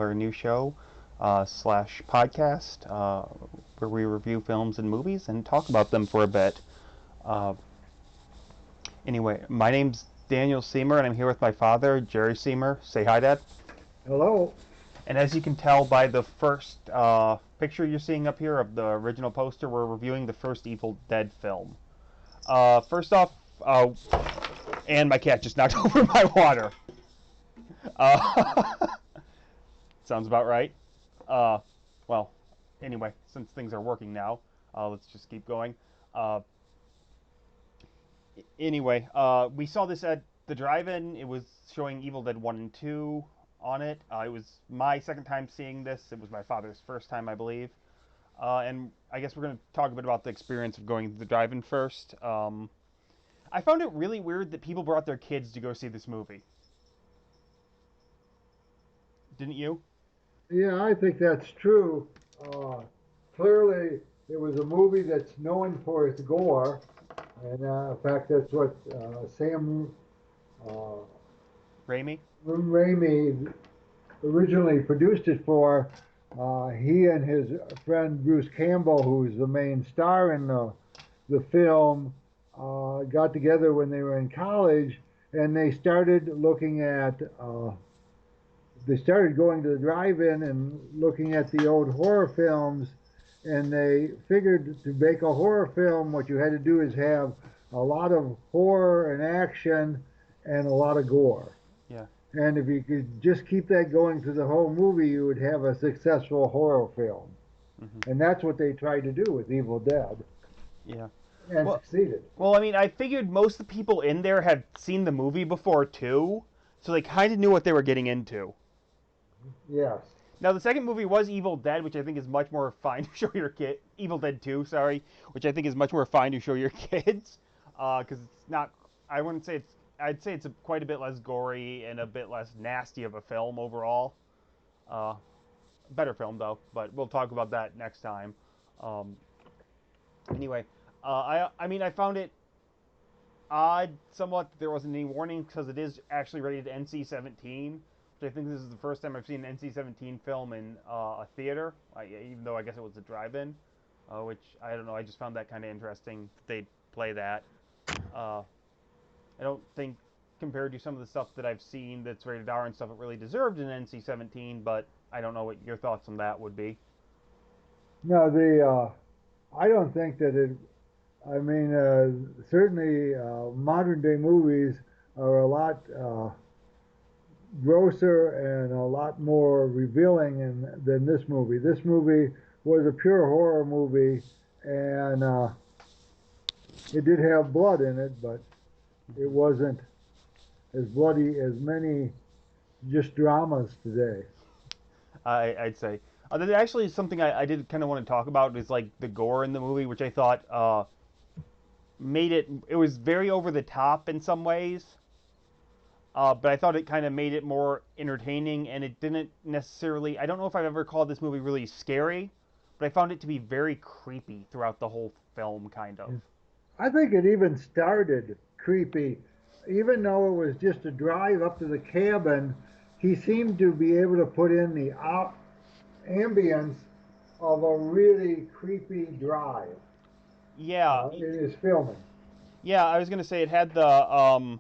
of our new show slash podcast where we review films and movies and talk about them for a bit. Uh, anyway, my name's Daniel Seymour, and I'm here with my father, Jerry Seymour. Say hi, Dad. Hello. And as you can tell by the first picture you're seeing up here of the original poster, we're reviewing the first Evil Dead film. First off, and my cat just knocked over my water. Uh, sounds about right. Uh, well, anyway, since things are working now, let's just keep going. Uh, anyway, we saw this at the drive-in. It was showing Evil Dead 1 and 2 on it. It was my second time seeing this. It was my father's first time, I believe. And I guess we're going to talk a bit about the experience of going to the drive-in first. I found it really weird that people brought their kids to go see this movie. Didn't you? Yeah, I think that's true. Uh, Clearly, it was a movie that's known for its gore, and in fact, that's what Sam uh, Raimi? Raimi originally produced it for. He and his friend Bruce Campbell, who's the main star in the film, got together when they were in college, and they started going to the drive-in and looking at the old horror films, and they figured to make a horror film, what you had to do is have a lot of horror and action and a lot of gore. Yeah. And if you could just keep that going through the whole movie, you would have a successful horror film. Hmm. And that's what they tried to do with Evil Dead, Yeah. and Well, succeeded. well, I mean, I figured most of the people in there had seen the movie before too, so they kind of knew what they were getting into. Yes. Now, the second movie was Evil Dead, which I think is much more fine to show your kid. Evil Dead 2, sorry, which I think is much more fine to show your kids, because it's not. I wouldn't say it's. I'd say it's quite a bit less gory and a bit less nasty of a film overall. Uh, Better film though, but we'll talk about that next time. Um, anyway, I mean I found it odd somewhat that there wasn't any warning because it is actually rated NC-17, which I think this is the first time I've seen an NC-17 film in a theater, even though I guess it was a drive-in, which I don't know. I just found that kind of interesting that they'd play that. Uh, I don't think compared to some of the stuff that I've seen that's rated R and stuff, it really deserved an NC-17, but I don't know what your thoughts on that would be. No, I don't think that it. I mean, certainly modern day movies are a lot grosser and a lot more revealing than this movie. This movie was a pure horror movie, and it did have blood in it, but it Mm-hmm. wasn't as bloody as many just dramas today. I'd say. There actually is something I did kind of want to talk about is like the gore in the movie, which I thought made it. It was very over the top in some ways, but I thought it kind of made it more entertaining, and it didn't necessarily. I don't know if I've ever called this movie really scary, but I found it to be very creepy throughout the whole film, kind of. I think it even started creepy. Even though it was just a drive up to the cabin, he seemed to be able to put in the ambience of a really creepy drive Yeah, in his filming. yeah. I was gonna say it had the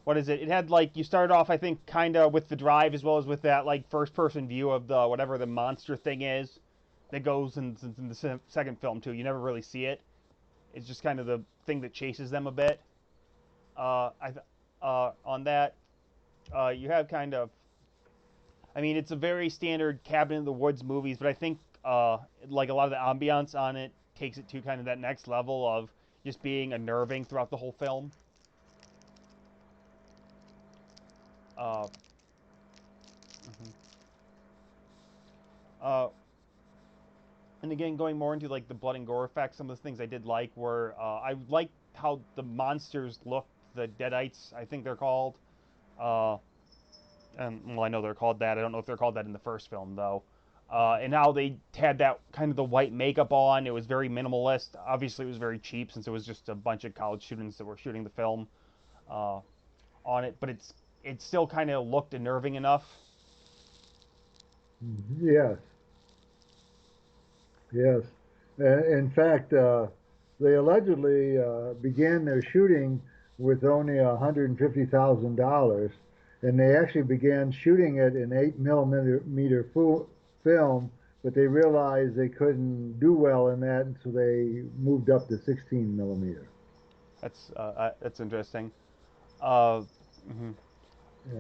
what is it? It had like you started off, I think, kind of with the drive as well as with that like first-person view of the whatever the monster thing is that goes in the second film too. You never really see it. It's just kind of the thing that chases them a bit. On that, you have kind of. I mean, it's a very standard cabin in the woods movies, but I think like a lot of the ambiance on it takes it to kind of that next level of just being unnerving throughout the whole film. Uh, mhm. uh, and again, going more into like the blood and gore effects, some of the things I did like were I liked how the monsters looked, the Deadites, I think they're called. Uh, and well, I know they're called that. I don't know if they're called that in the first film though. And how they had that kind of the white makeup on. It was very minimalist. Obviously, it was very cheap since it was just a bunch of college students that were shooting the film uh, on it. But it still kind of looked unnerving enough. Yes, yes. In fact, they allegedly began their shooting with only $150,000, and they actually began shooting it in 8 millimeter film, but they realized they couldn't do well in that, and so they moved up to 16 millimeter. That's interesting. Uh, mhm. Yeah.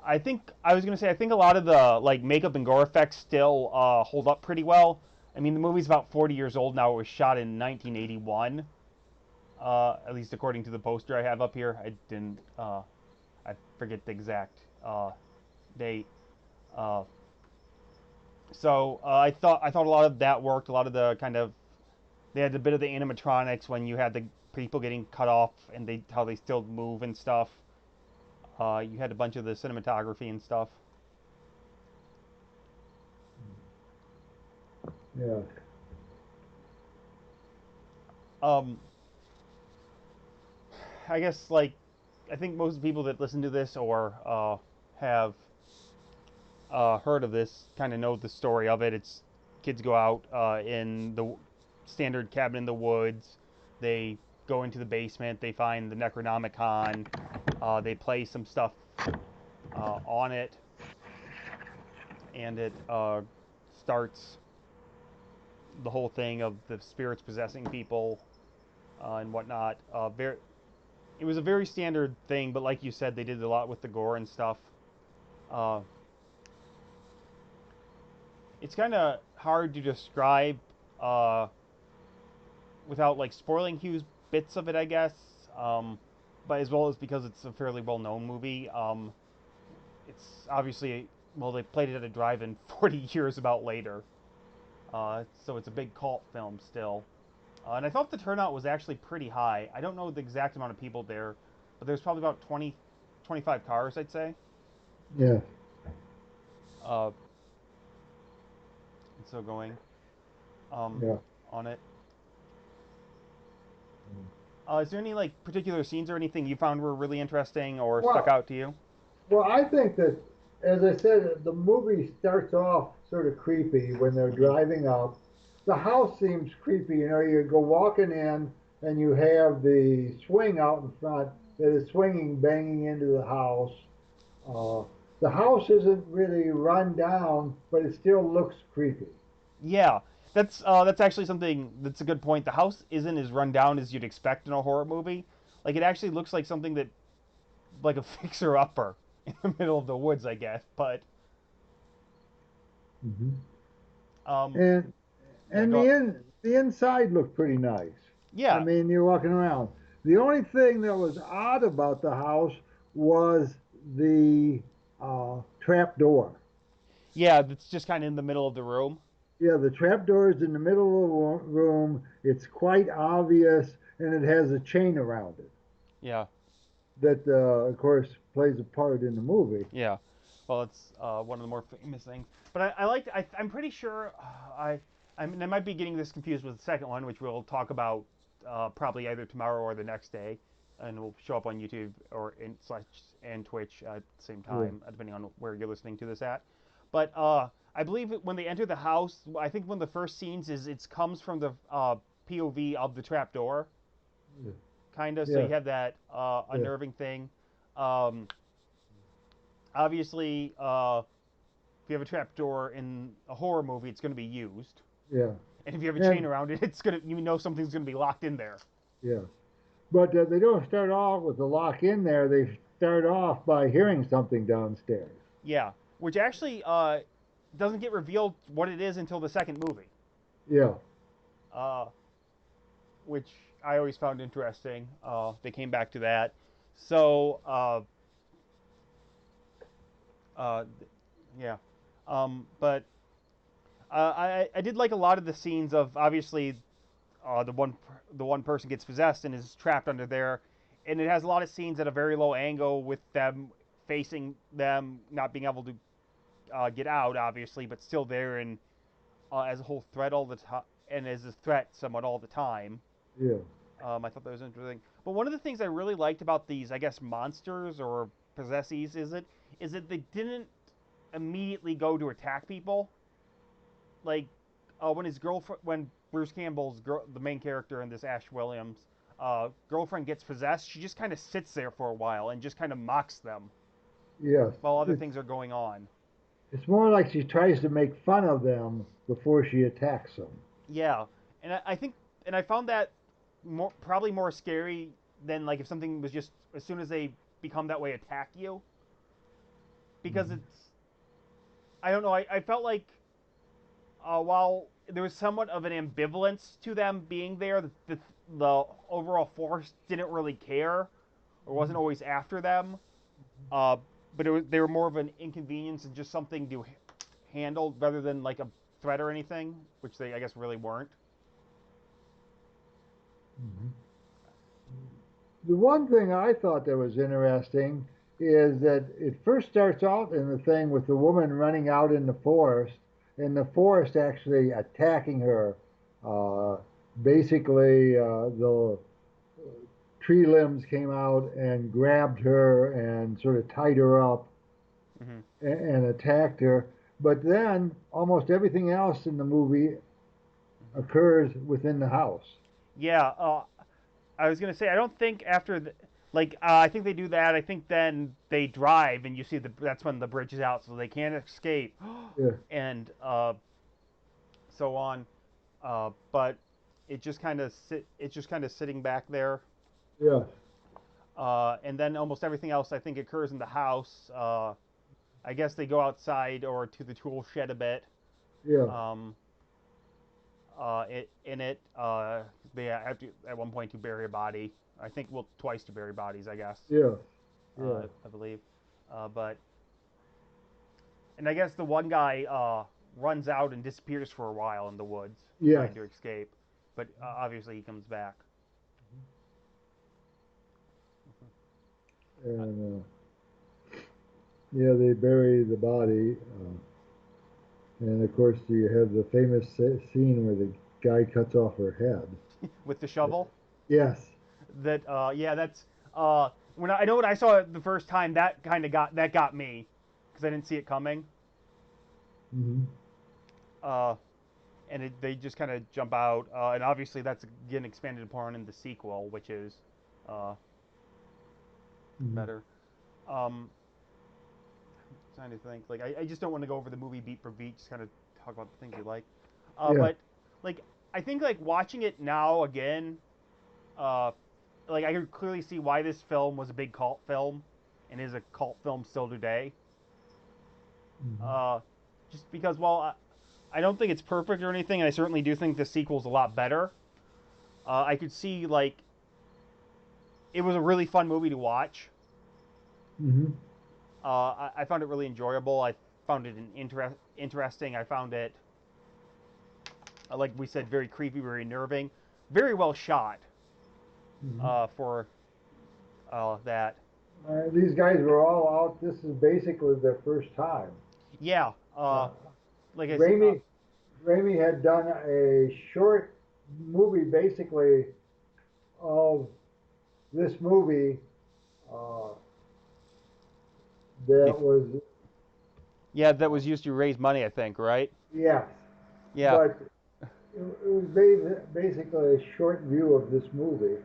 I think I was gonna say I think a lot of the like makeup and gore effects still hold up pretty well. I mean, the movie's about 40 years old now. It was shot in 1981, at least according to the poster I have up here. I forget the exact date. Uh, I thought a lot of that worked. A lot of the kind of they had a bit of the animatronics when you had the people getting cut off and they how they still move and stuff. You had a bunch of the cinematography and stuff. Yeah. Um, I guess like I think most people that listen to this or have heard of this kind of know the story of it. It's kids go out in the standard cabin in the woods. They go into the basement. They find the Necronomicon. They play some stuff on it, and it starts the whole thing of the spirits possessing people and whatnot. It was a very standard thing, but like you said, they did a lot with the gore and stuff. Uh, it's kind of hard to describe uh, without like spoiling huge bits of it, I guess. But as well as because it's a fairly well-known movie. It's obviously well they played it at a drive-in 40 years about later, so it's a big cult film still. And I thought the turnout was actually pretty high. I don't know the exact amount of people there, but there's probably about 20, 25 cars, I'd say, Yeah. uh, and so going um, Yeah. on it. Is there any like particular scenes or anything you found were really interesting or stuck Well, out to you? Well, I think that, as I said, the movie starts off sort of creepy when they're Hmm. driving up. The house seems creepy. You know, you go walking in and you have the swing out in front that is swinging, banging into the house. Uh, the house isn't really run down, but it still looks creepy. Yeah, that's actually something that's a good point. The house isn't as run down as you'd expect in a horror movie. Like it actually looks like something that like a fixer upper in the middle of the woods, I guess. But Hmm. um, And yeah, and the inside looked pretty nice. I yeah, mean, you're walking around. The only thing that was odd about the house was the trap door. yeah. That's just kind of in the middle of the room. Yeah, the trap door is in the middle of the room. It's quite obvious, and it has a chain around it Yeah, that, of course, plays a part in the movie. yeah. Well, it's one of the more famous things. But I liked. I'm pretty sure. I mean, I might be getting this confused with the second one, which we'll talk about probably either tomorrow or the next day, and will show up on YouTube or in slash and Twitch at the same Yeah, time, depending on where you're listening to this at. But I believe when they enter the house, I think one of the first scenes is it comes from the POV of the trap door, yeah, kind of. So yeah, you have that yeah, unnerving thing. Um, Obviously, if you have a trapdoor in a horror movie, it's going to be used. yeah. And if you have a chain And around it, it's gonna you know something's going to be locked in there. yeah, but they don't start off with the lock in there. They start off by hearing something downstairs. Yeah, which actually doesn't get revealed what it is until the second movie, Yeah. uh, which I always found interesting. They came back to that. So, uh, yeah. But I did like a lot of the scenes of obviously the one person gets possessed and is trapped under there, and it has a lot of scenes at a very low angle with them facing them, not being able to get out, obviously, but still there and as a whole threat all the time, and as a threat somewhat all the time. Yeah. I thought that was interesting. But one of the things I really liked about these, I guess, monsters or possessees, is that they didn't. immediately go to attack people. Like when his girlfriend, when Bruce Campbell's girl, the main character in this Ash Williams girlfriend gets possessed, she just kind of sits there for a while and just kind of mocks them Yes. while other It's things are going on. it's more like she tries to make fun of them before she attacks them. Yeah, and I think, and I found that probably more scary than like if something was just as soon as they become that way attack you, because Mhm. it's, I don't know, I felt like while there was somewhat of an ambivalence to them being there, the overall force didn't really care or wasn't always after them. Uh, but they were more of an inconvenience and just something to handle rather than like a threat or anything, which they I guess really weren't. Mhm. The one thing I thought that was interesting is that it first starts out in the thing with the woman running out in the forest, and the forest actually attacking her. Uh, Basically, the tree limbs came out and grabbed her and sort of tied her up Hmm. and attacked her. But then almost everything else in the movie Hmm. occurs within the house. Yeah, I was gonna say I don't think after like I think they do that. I think then they drive and you see that's when the bridge is out, so they can't escape, Yeah, and so on. But it just kind of it's just kind of sitting back there. yeah, And then almost everything else I think occurs in the house. I guess they go outside or to the tool shed a bit. yeah, Um, in it, they have to at one point to bury a body. I think well twice to bury bodies. I guess yeah, yeah, I believe. But and I guess the one guy runs out and disappears for a while in the woods yes. trying to escape. But obviously he comes back. And yeah, they bury the body. And of course, you have the famous scene where the guy cuts off her head. With the shovel. Yes. That yeah, that's when I know when I saw it the first time that kind of got me because I didn't see it coming. Hmm. Uh, and they just kind of jump out, and obviously that's again expanded upon in the sequel, which is uh, Hmm. better. Um, Trying to think, like I just don't want to go over the movie beat for beat, just kind of talk about the things you like. Yeah. But like I think like watching it now again, uh, like I could clearly see why this film was a big cult film, and is a cult film still today. Hmm. Uh, just because, well, I don't think it's perfect or anything, and I certainly do think the sequel's a lot better. I could see like it was a really fun movie to watch. Hmm. I found it really enjoyable. I found it interesting. I found it, like we said, very creepy, very nerving, very well shot Hmm. for that. These guys were all out. This is basically their first time. Yeah, Uh, like I said, Raimi, Raimi had done a short movie basically of this movie uh, that was, yeah, that was used to raise money, I think, right? yes, Yeah. but it was basically a short view of this movie.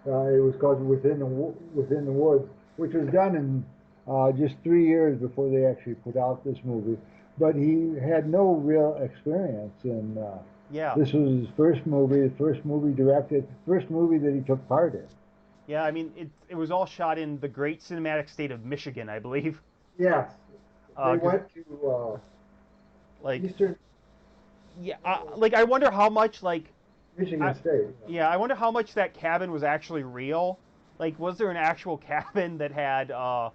Hmm. It was called Within the Woods, which was done in just 3 years before they actually put out this movie. But he had no real experience, and Yeah. this was his first movie, the first movie directed, first movie that he took part in. Yeah, I mean, it was all shot in the great cinematic state of Michigan, I believe. Yes, they Because went to like, Eastern yeah, like I wonder how much like, Michigan I, State. yeah, I wonder how much that cabin was actually real. Like, was there an actual cabin that had a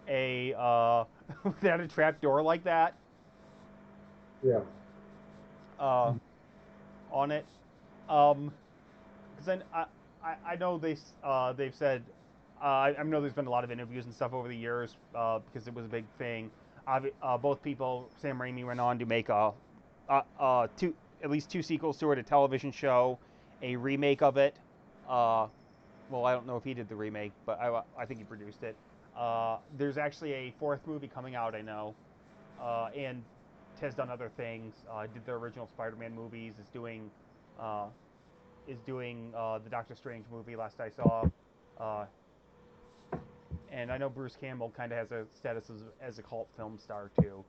that had a trap door like that Yeah. uh on it? Um, because then I know they've said I know there's been a lot of interviews and stuff over the years because it was a big thing. Both people, Sam Raimi went on to make two at least two sequels to it, a television show, a remake of it. Uh, well, I don't know if he did the remake, but I think he produced it. There's actually a fourth movie coming out. I know. and has done other things. Did the original Spider-Man movies. Uh, is doing the Doctor Strange movie. Last I saw, uh, and I know Bruce Campbell kind of has a status as a cult film star too.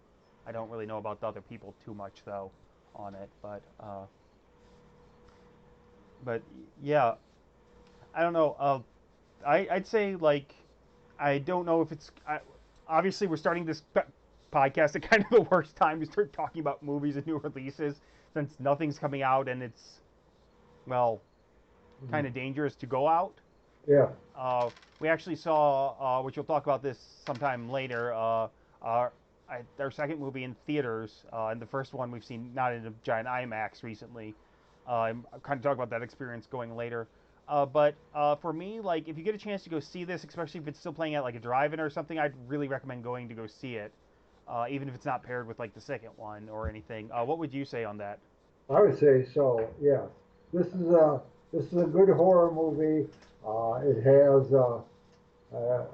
I don't really know about the other people too much though on it, but yeah, I don't know. I'd say like I don't know if obviously we're starting this podcast at kind of the worst time to start talking about movies and new releases since nothing's coming out and it's well kind of dangerous to go out. Yeah. Uh, we actually saw, which we'll talk about this sometime later, our, our second movie in theaters, and the first one we've seen not in a giant IMAX recently. I'm kind of talk about that experience going later. But for me, like if you get a chance to go see this, especially if it's still playing at like a drive-in or something, I'd really recommend going to go see it, even if it's not paired with like the second one or anything. What would you say on that? I would say so. Yes, this is a good horror movie. It has a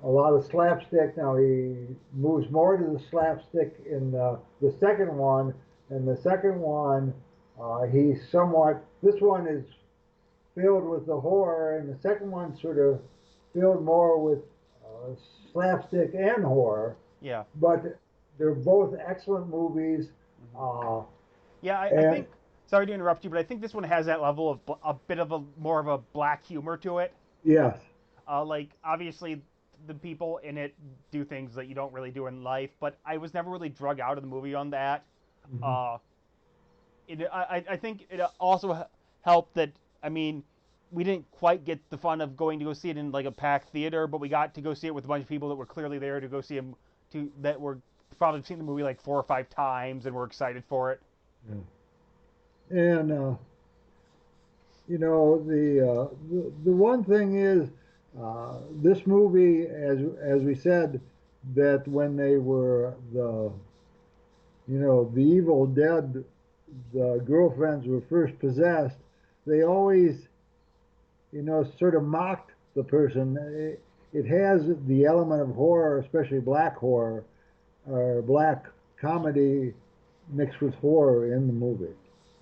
lot of slapstick. Now he moves more to the slapstick in the second one. And the second one, he's somewhat. This one is filled with the horror, and the second one sort of filled more with uh, slapstick and horror. Yeah. But they're both excellent movies. Hmm. Uh, Yeah, I and think. Sorry to interrupt you, but I think this one has that level of a bit of a more of a black humor to it. yes, Like obviously, the people in it do things that you don't really do in life, but I was never really drug out of the movie on that. mhm, Uh, I think it also helped that I mean, we didn't quite get the fun of going to go see it in like a packed theater, but we got to go see it with a bunch of people that were clearly there to go see him to that were probably seen the movie like 4 or 5 times and were excited for it. yeah. And you know the one thing is this movie, as we said, that when they were the Evil Dead, the girlfriends were first possessed, they always sort of mocked the person. It has the element of horror, especially black horror or black comedy mixed with horror in the movie.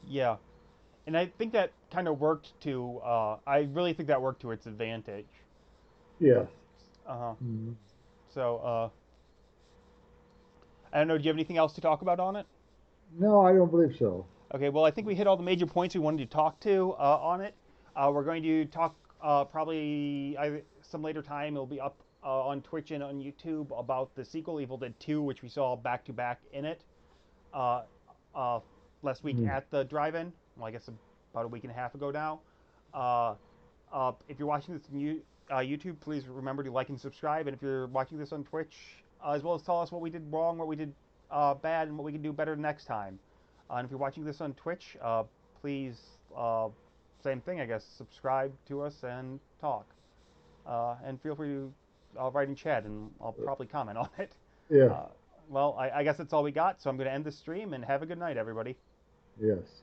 Yeah, and I think that kind of worked to. I really think that worked to its advantage. Yes. Uh huh. Mhm. So I don't know. Do you have anything else to talk about on it? No, I don't believe so. Okay. Well, I think we hit all the major points we wanted to talk to on it. We're going to talk probably some later time. It'll be up on Twitch and on YouTube about the sequel, Evil Dead 2, which we saw back to back in it uh, uh, last week Mm. at the drive-in. Well, I guess about a week and a half ago now. Uh, if you're watching this on YouTube, please remember to like and subscribe. And if you're watching this on Twitch, as well as tell us what we did wrong, what we did bad, and what we can do better next time. And if you're watching this on Twitch, please, same thing, I guess, subscribe to us and talk. And feel free to write in chat, and I'll probably comment on it. Yes, Uh, well, I guess that's all we got, so I'm going to end the stream, and have a good night, everybody. yes.